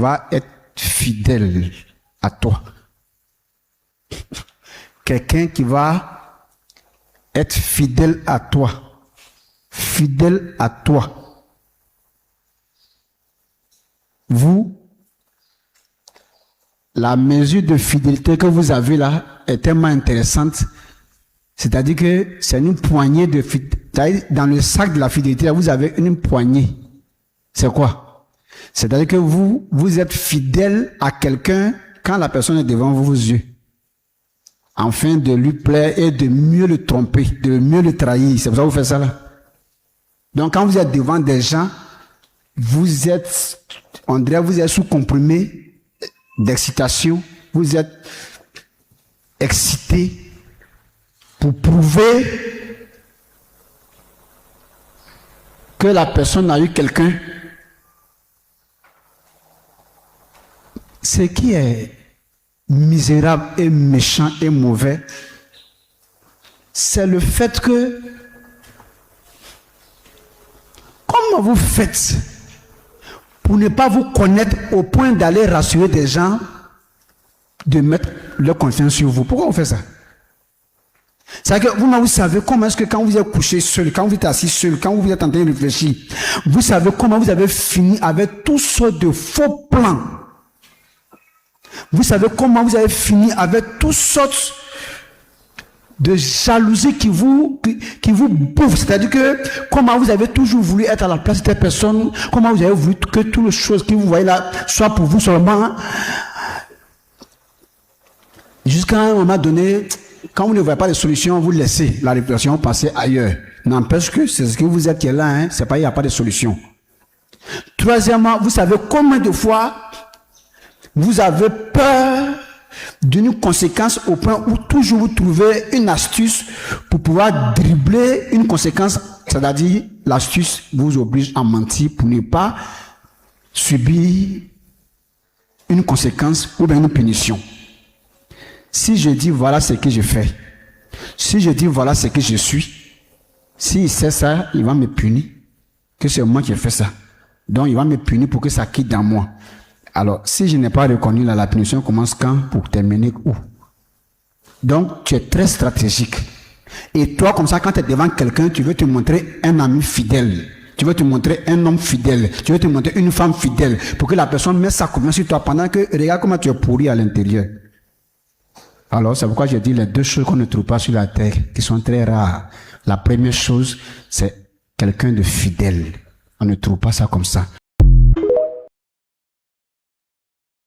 va être fidèle à toi. Quelqu'un qui va être fidèle à toi. Fidèle à toi. Vous, la mesure de fidélité que vous avez là est tellement intéressante. C'est-à-dire que c'est une poignée de fidélité. Dans le sac de la fidélité, là, vous avez une poignée. C'est quoi? C'est-à-dire que vous êtes fidèle à quelqu'un quand la personne est devant vos yeux. Afin de lui plaire et de mieux le tromper, de mieux le trahir. C'est pour ça que vous faites ça là. Donc quand vous êtes devant des gens, vous êtes, on dirait, vous êtes sous comprimé d'excitation, vous êtes excité pour prouver que la personne a eu quelqu'un. Ce qui est misérable et méchant et mauvais, c'est le fait que comment vous faites pour ne pas vous connaître au point d'aller rassurer des gens, de mettre leur confiance sur vous? Pourquoi vous faites ça? C'est-à-dire que vous savez comment est-ce que quand vous êtes couché seul, quand vous êtes assis seul, quand vous êtes en train de réfléchir, vous savez comment vous avez fini avec toutes sortes de faux plans. Vous savez comment vous avez fini avec toutes sortes de jalousie qui vous bouffent. C'est-à-dire que comment vous avez toujours voulu être à la place de cette personne, comment vous avez voulu que toutes les choses que vous voyez là soient pour vous seulement. Jusqu'à un moment donné, quand vous ne voyez pas de solution, vous laissez la réflexion passer ailleurs. N'empêche que c'est ce que vous êtes qui est là, hein, c'est pas il n'y a pas de solution. Troisièmement, vous savez combien de fois vous avez peur d'une conséquence au point où toujours vous trouvez une astuce pour pouvoir dribbler une conséquence, c'est-à-dire l'astuce vous oblige à mentir pour ne pas subir une conséquence ou bien une punition. Si je dis voilà ce que je fais, si je dis voilà ce que je suis, s'il sait ça, il va me punir, que c'est moi qui ai fait ça. Donc il va me punir pour que ça quitte dans moi. Alors, si je n'ai pas reconnu là, la punition commence quand pour terminer où? Donc, tu es très stratégique. Et toi, comme ça, quand tu es devant quelqu'un, tu veux te montrer un ami fidèle. Tu veux te montrer un homme fidèle. Tu veux te montrer une femme fidèle. Pour que la personne mette sa confiance sur toi pendant que, regarde comment tu es pourri à l'intérieur. Alors, c'est pourquoi je dis les deux choses qu'on ne trouve pas sur la terre, qui sont très rares. La première chose, c'est quelqu'un de fidèle. On ne trouve pas ça comme ça.